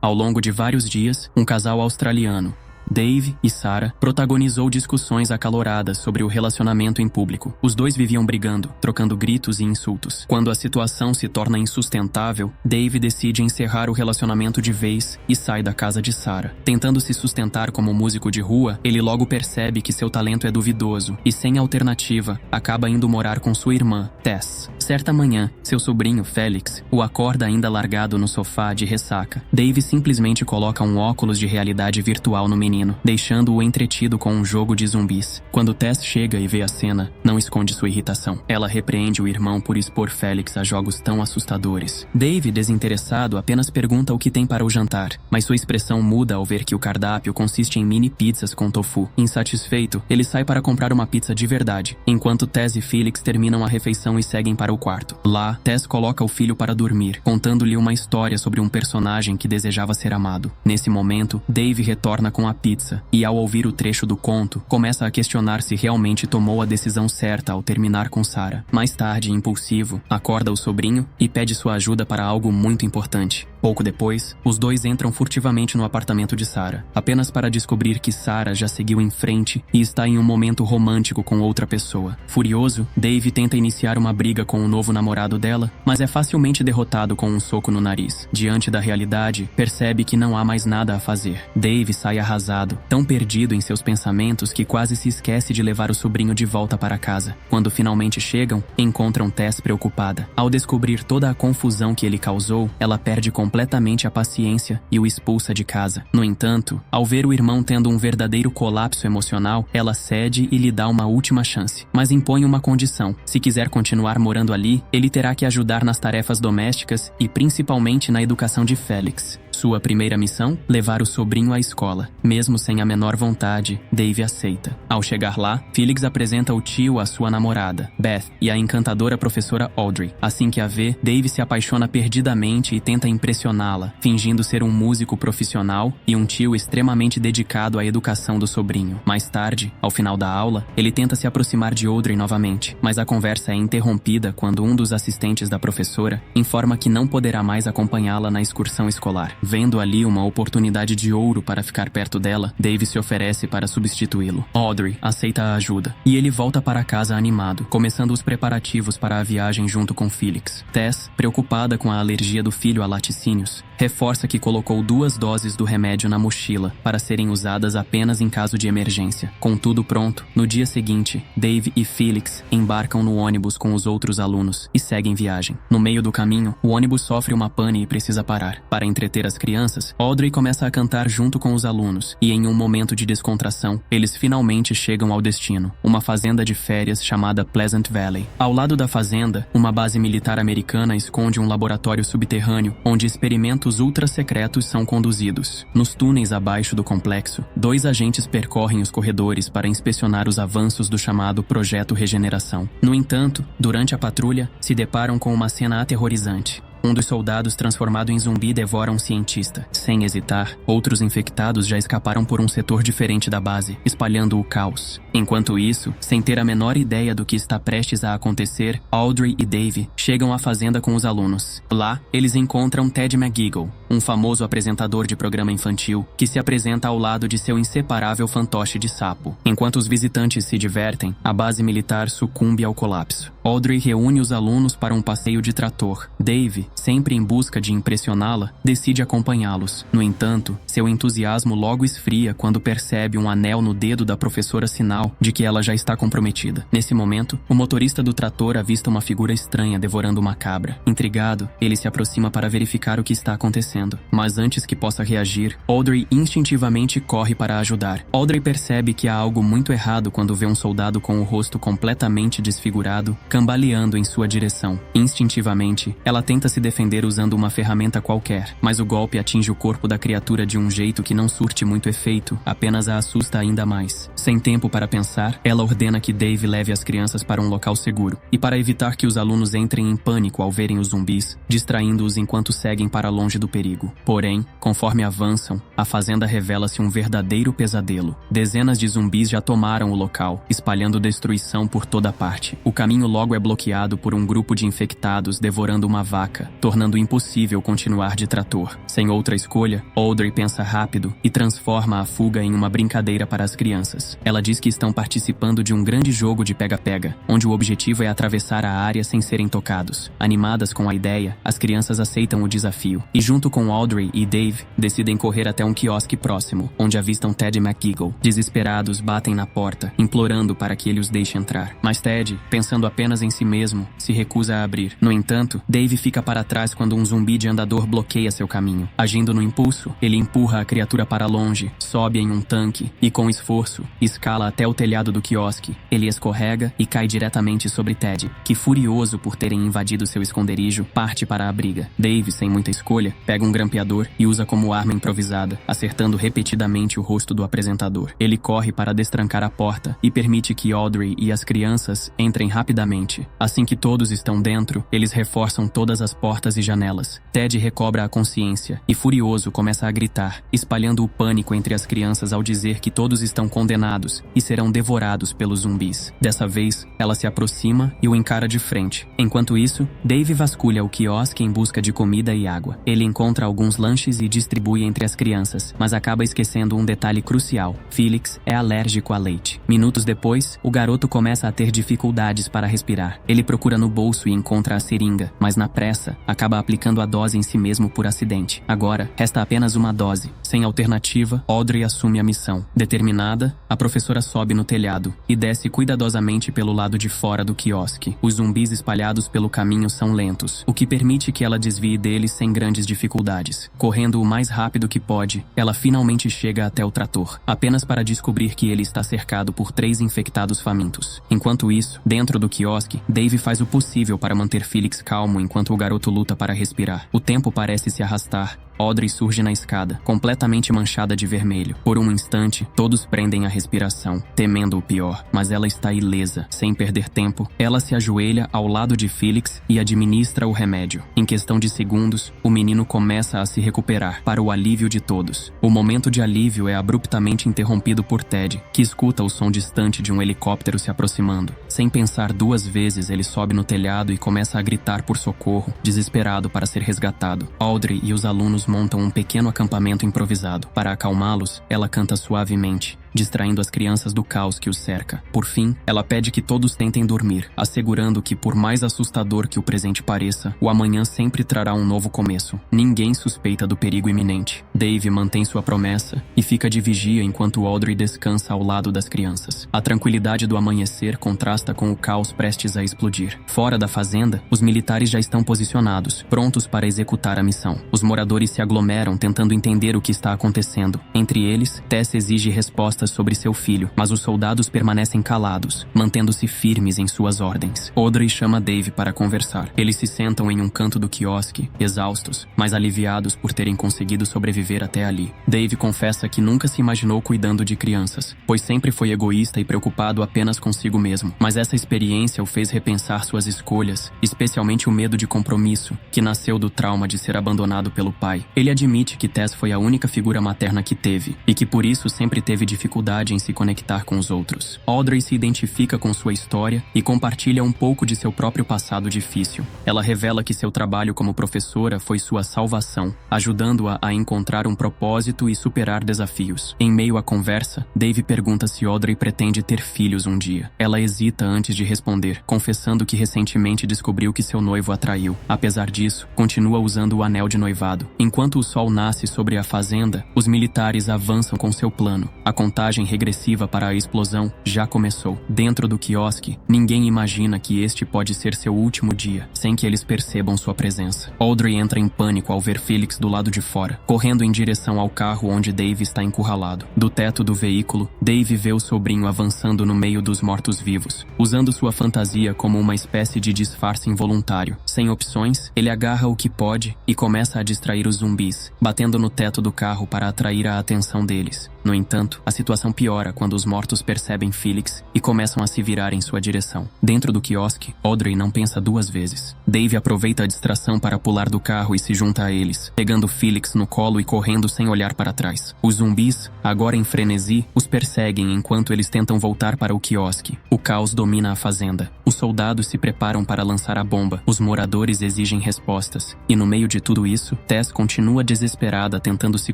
Ao longo de vários dias, um casal australiano, Dave e Sarah, protagonizou discussões acaloradas sobre o relacionamento em público. Os dois viviam brigando, trocando gritos e insultos. Quando a situação se torna insustentável, Dave decide encerrar o relacionamento de vez e sai da casa de Sarah. Tentando se sustentar como músico de rua, ele logo percebe que seu talento é duvidoso e, sem alternativa, acaba indo morar com sua irmã, Tess. Certa manhã, seu sobrinho, Felix, o acorda ainda largado no sofá de ressaca. Dave simplesmente coloca um óculos de realidade virtual no menino, deixando-o entretido com um jogo de zumbis. Quando Tess chega e vê a cena, não esconde sua irritação. Ela repreende o irmão por expor Felix a jogos tão assustadores. Dave, desinteressado, apenas pergunta o que tem para o jantar, mas sua expressão muda ao ver que o cardápio consiste em mini pizzas com tofu. Insatisfeito, ele sai para comprar uma pizza de verdade, enquanto Tess e Felix terminam a refeição e seguem para o quarto. Lá, Tess coloca o filho para dormir, contando-lhe uma história sobre um personagem que desejava ser amado. Nesse momento, Dave retorna com a pizza e, ao ouvir o trecho do conto, começa a questionar se realmente tomou a decisão certa ao terminar com Sarah. Mais tarde, impulsivo, acorda o sobrinho e pede sua ajuda para algo muito importante. Pouco depois, os dois entram furtivamente no apartamento de Sarah, apenas para descobrir que Sarah já seguiu em frente e está em um momento romântico com outra pessoa. Furioso, Dave tenta iniciar uma briga com o novo namorado dela, mas é facilmente derrotado com um soco no nariz. Diante da realidade, percebe que não há mais nada a fazer. Dave sai arrasado, tão perdido em seus pensamentos que quase se esquece de levar o sobrinho de volta para casa. Quando finalmente chegam, encontram Tess preocupada. Ao descobrir toda a confusão que ele causou, ela perde completamente a paciência e o expulsa de casa. No entanto, ao ver o irmão tendo um verdadeiro colapso emocional, ela cede e lhe dá uma última chance, mas impõe uma condição. Se quiser continuar morando ali, ele terá que ajudar nas tarefas domésticas e principalmente na educação de Felix. Sua primeira missão? Levar o sobrinho à escola. Mesmo sem a menor vontade, Dave aceita. Ao chegar lá, Felix apresenta o tio à sua namorada, Beth, e a encantadora professora Audrey. Assim que a vê, Dave se apaixona perdidamente e tenta impressioná-la, fingindo ser um músico profissional e um tio extremamente dedicado à educação do sobrinho. Mais tarde, ao final da aula, ele tenta se aproximar de Audrey novamente, mas a conversa é interrompida quando um dos assistentes da professora informa que não poderá mais acompanhá-la na excursão escolar. Vendo ali uma oportunidade de ouro para ficar perto dela, Dave se oferece para substituí-lo. Audrey aceita a ajuda, e ele volta para casa animado, começando os preparativos para a viagem junto com Felix. Tess, preocupada com a alergia do filho a laticínios, reforça que colocou 2 doses do remédio na mochila para serem usadas apenas em caso de emergência. Com tudo pronto, no dia seguinte, Dave e Felix embarcam no ônibus com os outros alunos e seguem viagem. No meio do caminho, o ônibus sofre uma pane e precisa parar. Para entreter as crianças, Audrey começa a cantar junto com os alunos e, em um momento de descontração, eles finalmente chegam ao destino, uma fazenda de férias chamada Pleasant Valley. Ao lado da fazenda, uma base militar americana esconde um laboratório subterrâneo onde experimentos ultra-secretos são conduzidos. Nos túneis abaixo do complexo, 2 agentes percorrem os corredores para inspecionar os avanços do chamado Projeto Regeneração. No entanto, durante a patrulha, se deparam com uma cena aterrorizante. Um dos soldados transformado em zumbi devora um cientista. Sem hesitar, outros infectados já escaparam por um setor diferente da base, espalhando o caos. Enquanto isso, sem ter a menor ideia do que está prestes a acontecer, Audrey e Dave chegam à fazenda com os alunos. Lá, eles encontram Ted McGeagle, um famoso apresentador de programa infantil, que se apresenta ao lado de seu inseparável fantoche de sapo. Enquanto os visitantes se divertem, a base militar sucumbe ao colapso. Audrey reúne os alunos para um passeio de trator. Dave, sempre em busca de impressioná-la, decide acompanhá-los. No entanto, seu entusiasmo logo esfria quando percebe um anel no dedo da professora, sinal de que ela já está comprometida. Nesse momento, o motorista do trator avista uma figura estranha devorando uma cabra. Intrigado, ele se aproxima para verificar o que está acontecendo. Mas antes que possa reagir, Audrey instintivamente corre para ajudar. Audrey percebe que há algo muito errado quando vê um soldado com o rosto completamente desfigurado, cambaleando em sua direção. Instintivamente, ela tenta se defender usando uma ferramenta qualquer, mas o golpe atinge o corpo da criatura de um jeito que não surte muito efeito, apenas a assusta ainda mais. Sem tempo para pensar, ela ordena que Dave leve as crianças para um local seguro, e para evitar que os alunos entrem em pânico ao verem os zumbis, distraindo-os enquanto seguem para longe do perigo. Porém, conforme avançam, a fazenda revela-se um verdadeiro pesadelo. Dezenas de zumbis já tomaram o local, espalhando destruição por toda parte. O caminho logo é bloqueado por um grupo de infectados devorando uma vaca, acelera, tornando impossível continuar de trator. Sem outra escolha, Audrey pensa rápido e transforma a fuga em uma brincadeira para as crianças. Ela diz que estão participando de um grande jogo de pega-pega, onde o objetivo é atravessar a área sem serem tocados. Animadas com a ideia, as crianças aceitam o desafio e, junto com Audrey e Dave, decidem correr até um quiosque próximo, onde avistam Ted McGiggle. Desesperados, batem na porta, implorando para que ele os deixe entrar. Mas Ted, pensando apenas em si mesmo, se recusa a abrir. No entanto, Dave fica para trás quando um zumbi de andador bloqueia seu caminho. Agindo no impulso, ele empurra a criatura para longe, sobe em um tanque e, com esforço, escala até o telhado do quiosque. Ele escorrega e cai diretamente sobre Ted, que, furioso por terem invadido seu esconderijo, parte para a briga. Dave, sem muita escolha, pega um grampeador e usa como arma improvisada, acertando repetidamente o rosto do apresentador. Ele corre para destrancar a porta e permite que Audrey e as crianças entrem rapidamente. Assim que todos estão dentro, eles reforçam todas as portas e janelas. Ted recobra a consciência e, furioso, começa a gritar, espalhando o pânico entre as crianças ao dizer que todos estão condenados e serão devorados pelos zumbis. Dessa vez, ela se aproxima e o encara de frente. Enquanto isso, Dave vasculha o quiosque em busca de comida e água. Ele encontra alguns lanches e distribui entre as crianças, mas acaba esquecendo um detalhe crucial: Felix é alérgico a leite. Minutos depois, o garoto começa a ter dificuldades para respirar. Ele procura no bolso e encontra a seringa, mas na pressa, acaba aplicando a dose em si mesmo por acidente. Agora, resta apenas uma dose. Sem alternativa, Audrey assume a missão. Determinada, a professora sobe no telhado e desce cuidadosamente pelo lado de fora do quiosque. Os zumbis espalhados pelo caminho são lentos, o que permite que ela desvie deles sem grandes dificuldades. Correndo o mais rápido que pode, ela finalmente chega até o trator, apenas para descobrir que ele está cercado por 3 infectados famintos. Enquanto isso, dentro do quiosque, Dave faz o possível para manter Felix calmo enquanto o garoto luta para respirar. O tempo parece se arrastar. Audrey surge na escada, completamente manchada de vermelho. Por um instante, todos prendem a respiração, temendo o pior, mas ela está ilesa. Sem perder tempo, ela se ajoelha ao lado de Felix e administra o remédio. Em questão de segundos, o menino começa a se recuperar, para o alívio de todos. O momento de alívio é abruptamente interrompido por Ted, que escuta o som distante de um helicóptero se aproximando. Sem pensar 2 vezes, ele sobe no telhado e começa a gritar por socorro, desesperado para ser resgatado. Audrey e os alunos montam um pequeno acampamento improvisado. Para acalmá-los, ela canta suavemente, distraindo as crianças do caos que os cerca. Por fim, ela pede que todos tentem dormir, assegurando que, por mais assustador que o presente pareça, o amanhã sempre trará um novo começo. Ninguém suspeita do perigo iminente. Dave mantém sua promessa e fica de vigia enquanto Audrey descansa ao lado das crianças. A tranquilidade do amanhecer contrasta com o caos prestes a explodir. Fora da fazenda, os militares já estão posicionados, prontos para executar a missão. Os moradores se aglomeram tentando entender o que está acontecendo. Entre eles, Tess exige respostas sobre seu filho, mas os soldados permanecem calados, mantendo-se firmes em suas ordens. Audrey chama Dave para conversar. Eles se sentam em um canto do quiosque, exaustos, mas aliviados por terem conseguido sobreviver até ali. Dave confessa que nunca se imaginou cuidando de crianças, pois sempre foi egoísta e preocupado apenas consigo mesmo. Mas essa experiência o fez repensar suas escolhas, especialmente o medo de compromisso, que nasceu do trauma de ser abandonado pelo pai. Ele admite que Tess foi a única figura materna que teve, e que por isso sempre teve dificuldade em se conectar com os outros. Audrey se identifica com sua história e compartilha um pouco de seu próprio passado difícil. Ela revela que seu trabalho como professora foi sua salvação, ajudando-a a encontrar um propósito e superar desafios. Em meio à conversa, Dave pergunta se Audrey pretende ter filhos um dia. Ela hesita antes de responder, confessando que recentemente descobriu que seu noivo a traiu. Apesar disso, continua usando o anel de noivado. Enquanto o sol nasce sobre a fazenda, os militares avançam com seu plano. A contagem regressiva para a explosão já começou. Dentro do quiosque, ninguém imagina que este pode ser seu último dia, sem que eles percebam sua presença. Audrey entra em pânico ao ver Felix do lado de fora, correndo em direção ao carro onde Dave está encurralado. Do teto do veículo, Dave vê o sobrinho avançando no meio dos mortos-vivos, usando sua fantasia como uma espécie de disfarce involuntário. Sem opções, ele agarra o que pode e começa a distrair os zumbis, batendo no teto do carro para atrair a atenção deles. No entanto, a situação piora quando os mortos percebem Felix e começam a se virar em sua direção. Dentro do quiosque, Audrey não pensa duas vezes. Dave aproveita a distração para pular do carro e se junta a eles, pegando Felix no colo e correndo sem olhar para trás. Os zumbis, agora em frenesi, os perseguem enquanto eles tentam voltar para o quiosque. O caos domina a fazenda. Os soldados se preparam para lançar a bomba. Os moradores exigem respostas. E no meio de tudo isso, Tess continua desesperada tentando se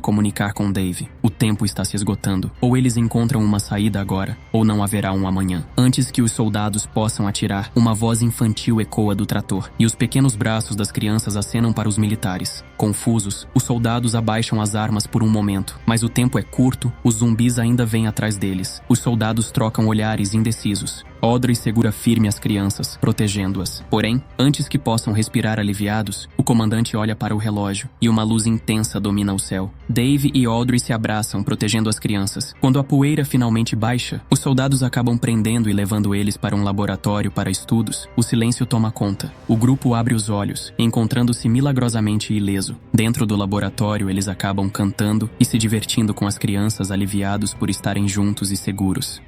comunicar com Dave. O tempo está se esgotando. Ou eles encontram uma saída agora, ou não haverá um amanhã. Antes que os soldados possam atirar, uma voz infantil ecoa do trator, e os pequenos braços das crianças acenam para os militares. Confusos, os soldados abaixam as armas por um momento, mas o tempo é curto, os zumbis ainda vêm atrás deles. Os soldados trocam olhares indecisos. Audrey segura firme as crianças, protegendo-as. Porém, antes que possam respirar aliviados, o comandante olha para o relógio e uma luz intensa domina o céu. Dave e Audrey se abraçam, protegendo as crianças. Quando a poeira finalmente baixa, os soldados acabam prendendo e levando eles para um laboratório para estudos. O silêncio toma conta. O grupo abre os olhos, encontrando-se milagrosamente ileso. Dentro do laboratório, eles acabam cantando e se divertindo com as crianças, aliviados por estarem juntos e seguros.